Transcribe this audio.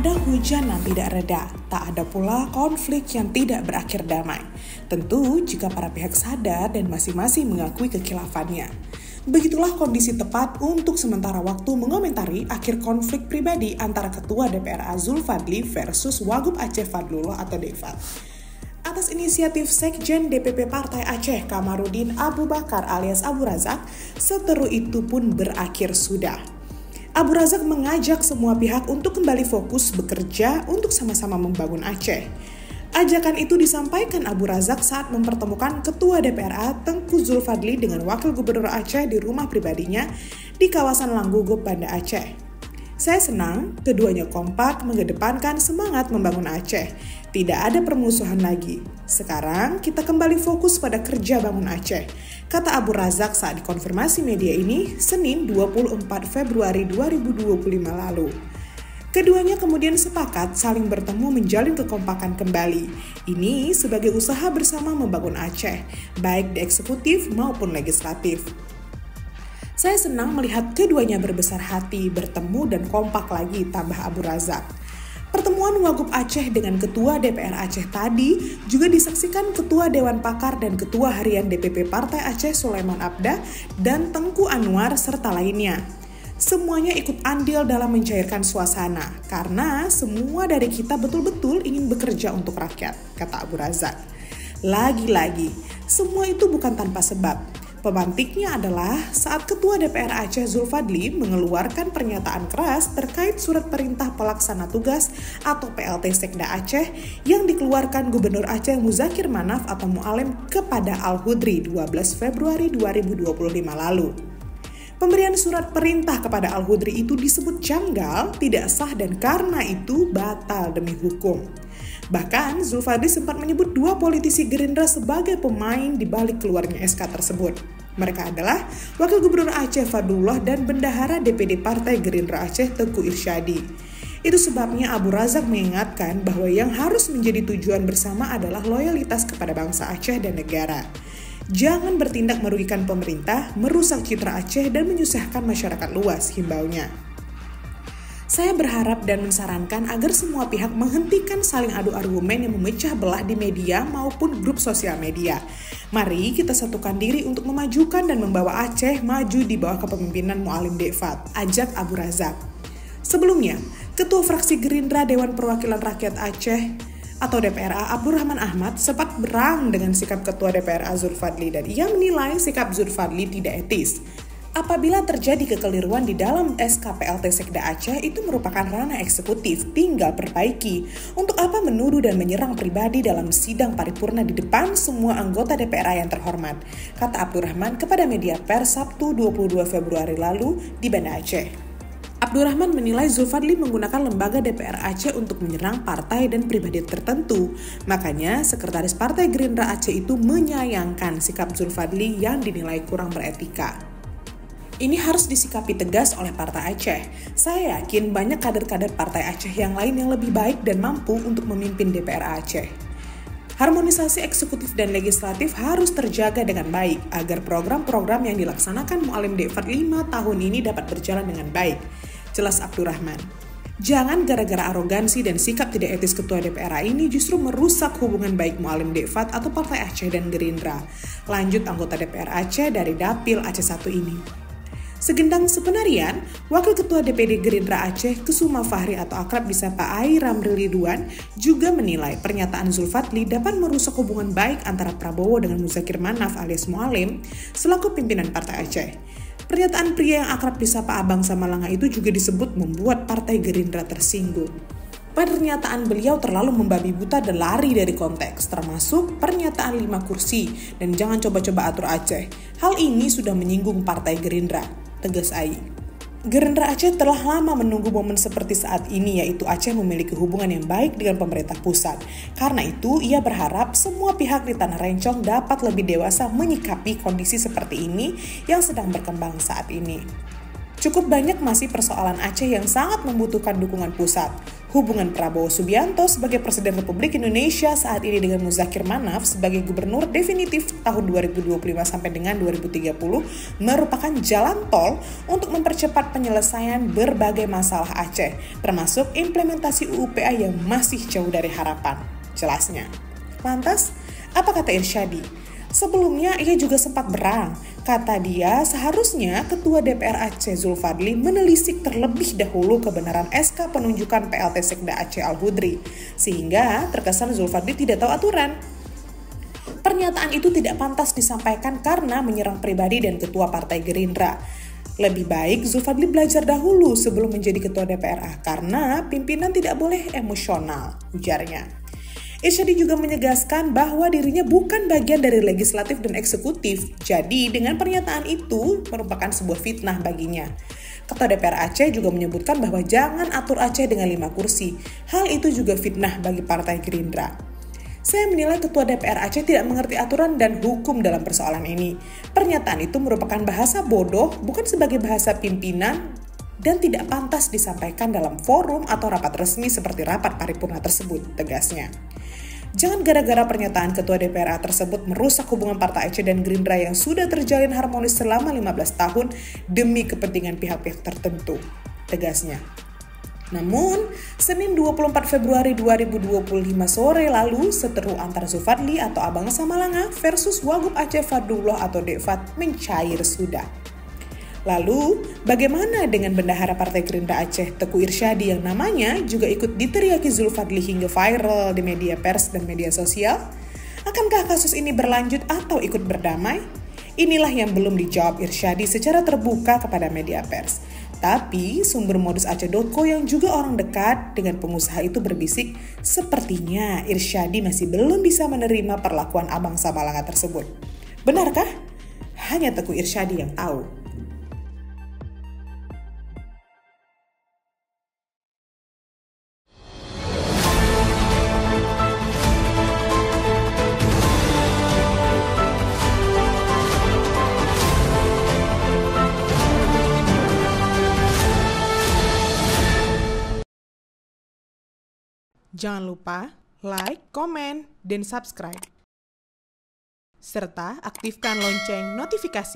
ada hujan yang tidak reda, tak ada pula konflik yang tidak berakhir damai. Tentu jika para pihak sadar dan masing-masing mengakui kekhilaafannya. Begitulah kondisi tepat untuk sementara waktu mengomentari akhir konflik pribadi antara Ketua DPRA Zulfadli versus Wagub Aceh Fadlullah atau Defat. Atas inisiatif Sekjen DPP Partai Aceh Kamarudin Abu Bakar alias Abu Razak, seteru itu pun berakhir sudah. Abu Razak mengajak semua pihak untuk kembali fokus bekerja untuk sama-sama membangun Aceh. Ajakan itu disampaikan Abu Razak saat mempertemukan Ketua DPRA Tengku Zulfadli dengan Wakil Gubernur Aceh di rumah pribadinya di kawasan Langgugup, Banda Aceh. Saya senang keduanya kompak mengedepankan semangat membangun Aceh. Tidak ada permusuhan lagi. Sekarang kita kembali fokus pada kerja bangun Aceh, kata Abu Razak saat dikonfirmasi media ini Senin 24 Februari 2025 lalu. Keduanya kemudian sepakat saling bertemu menjalin kekompakan kembali. Ini sebagai usaha bersama membangun Aceh, baik di eksekutif maupun legislatif. Saya senang melihat keduanya berbesar hati, bertemu dan kompak lagi, tambah Abu Razak. Pertemuan Wagub Aceh dengan Ketua DPR Aceh tadi juga disaksikan Ketua Dewan Pakar dan Ketua Harian DPP Partai Aceh Sulaiman Abda dan Tengku Anwar serta lainnya. Semuanya ikut andil dalam mencairkan suasana, karena semua dari kita betul-betul ingin bekerja untuk rakyat, kata Abu Razak. Lagi-lagi, semua itu bukan tanpa sebab. Pemantiknya adalah saat Ketua DPR Aceh Zulfadli mengeluarkan pernyataan keras terkait surat perintah pelaksana tugas atau PLT Sekda Aceh yang dikeluarkan Gubernur Aceh Muzakir Manaf atau Mu'alim kepada Al-Hudri 12 Februari 2025 lalu. Pemberian surat perintah kepada Al-Hudri itu disebut janggal, tidak sah dan karena itu batal demi hukum. Bahkan Zulfadli sempat menyebut dua politisi Gerindra sebagai pemain di balik keluarnya SK tersebut. Mereka adalah Wakil Gubernur Aceh Fadlullah dan Bendahara DPD Partai Gerindra Aceh Tengku Irsyadi. Itu sebabnya Abu Razak mengingatkan bahwa yang harus menjadi tujuan bersama adalah loyalitas kepada bangsa Aceh dan negara. Jangan bertindak merugikan pemerintah, merusak citra Aceh dan menyusahkan masyarakat luas, himbaunya. Saya berharap dan mensarankan agar semua pihak menghentikan saling adu argumen yang memecah belah di media maupun grup sosial media. Mari kita satukan diri untuk memajukan dan membawa Aceh maju di bawah kepemimpinan Mu'alim Defat, ajak Abu Razak. Sebelumnya, Ketua Fraksi Gerindra Dewan Perwakilan Rakyat Aceh atau DPRA Abdurrahman Ahmad sempat berang dengan sikap Ketua DPRA Zulfadli dan ia menilai sikap Zulfadli tidak etis. Apabila terjadi kekeliruan di dalam SK PLT Sekda Aceh itu merupakan ranah eksekutif, tinggal perbaiki. Untuk apa menuduh dan menyerang pribadi dalam sidang paripurna di depan semua anggota DPRA yang terhormat, kata Abdurrahman kepada media pers Sabtu 22 Februari lalu di Banda Aceh. Abdurrahman menilai Zulfadli menggunakan lembaga DPR Aceh untuk menyerang partai dan pribadi tertentu. Makanya, Sekretaris Partai Gerindra Aceh itu menyayangkan sikap Zulfadli yang dinilai kurang beretika. Ini harus disikapi tegas oleh Partai Aceh. Saya yakin banyak kader-kader Partai Aceh yang lain yang lebih baik dan mampu untuk memimpin DPR Aceh. Harmonisasi eksekutif dan legislatif harus terjaga dengan baik agar program-program yang dilaksanakan Mu'alim Defat 5 tahun ini dapat berjalan dengan baik, jelas Abdurrahman. Jangan gara-gara arogansi dan sikap tidak etis Ketua DPRA ini justru merusak hubungan baik Mu'alim Defat atau Partai Aceh dan Gerindra. Lanjut anggota DPR Aceh dari Dapil Aceh 1 ini. Segendang sepenarian, Wakil Ketua DPD Gerindra Aceh Kusuma Fahri atau akrab disapa Ai Ramli Ridwan juga menilai pernyataan Zulfadli dapat merusak hubungan baik antara Prabowo dengan Muzakir Manaf alias Mu'alim selaku pimpinan Partai Aceh. Pernyataan pria yang akrab disapa Abang Samalanga itu juga disebut membuat Partai Gerindra tersinggung. Pernyataan beliau terlalu membabi buta dan lari dari konteks, termasuk pernyataan 5 kursi dan jangan coba-coba atur Aceh. Hal ini sudah menyinggung Partai Gerindra, tegas Ai. Gerindra Aceh telah lama menunggu momen seperti saat ini, yaitu Aceh memiliki hubungan yang baik dengan pemerintah pusat. Karena itu, ia berharap semua pihak di Tanah Rencong dapat lebih dewasa menyikapi kondisi seperti ini yang sedang berkembang saat ini. Cukup banyak masih persoalan Aceh yang sangat membutuhkan dukungan pusat. Hubungan Prabowo Subianto sebagai Presiden Republik Indonesia saat ini dengan Muzakir Manaf sebagai gubernur definitif tahun 2025 sampai dengan 2030 merupakan jalan tol untuk mempercepat penyelesaian berbagai masalah Aceh, termasuk implementasi UU PA yang masih jauh dari harapan. Jelasnya. Lantas, apa kata Irsyadi? Sebelumnya ia juga sempat berang. Kata dia, seharusnya Ketua DPR Aceh Zulfadli menelisik terlebih dahulu kebenaran SK penunjukan PLT Sekda Aceh Al-Hudri, sehingga terkesan Zulfadli tidak tahu aturan. Pernyataan itu tidak pantas disampaikan karena menyerang pribadi dan Ketua Partai Gerindra. Lebih baik Zulfadli belajar dahulu sebelum menjadi Ketua DPR karena pimpinan tidak boleh emosional, ujarnya. Irsyadi juga menegaskan bahwa dirinya bukan bagian dari legislatif dan eksekutif, jadi dengan pernyataan itu merupakan sebuah fitnah baginya. Ketua DPR Aceh juga menyebutkan bahwa jangan atur Aceh dengan 5 kursi. Hal itu juga fitnah bagi Partai Gerindra. Saya menilai Ketua DPR Aceh tidak mengerti aturan dan hukum dalam persoalan ini. Pernyataan itu merupakan bahasa bodoh, bukan sebagai bahasa pimpinan, dan tidak pantas disampaikan dalam forum atau rapat resmi seperti rapat paripurna tersebut, tegasnya. Jangan gara-gara pernyataan Ketua DPR tersebut merusak hubungan Partai Aceh dan Gerindra yang sudah terjalin harmonis selama 15 tahun demi kepentingan pihak-pihak tertentu, tegasnya. Namun, Senin 24 Februari 2025 sore lalu, seteru antar Zulfadli atau Abang Samalanga versus Wagub Aceh Fadlullah atau Dekfat mencair sudah. Lalu, bagaimana dengan bendahara Partai Gerindra Aceh Teguh Irsyadi yang namanya juga ikut diteriaki Zulfadli hingga viral di media pers dan media sosial? Akankah kasus ini berlanjut atau ikut berdamai? Inilah yang belum dijawab Irsyadi secara terbuka kepada media pers. Tapi sumber modus Aceh.co yang juga orang dekat dengan pengusaha itu berbisik, sepertinya Irsyadi masih belum bisa menerima perlakuan Abang Samalanga tersebut. Benarkah? Hanya Teguh Irsyadi yang tahu. Jangan lupa like, komen, dan subscribe. Serta aktifkan lonceng notifikasi.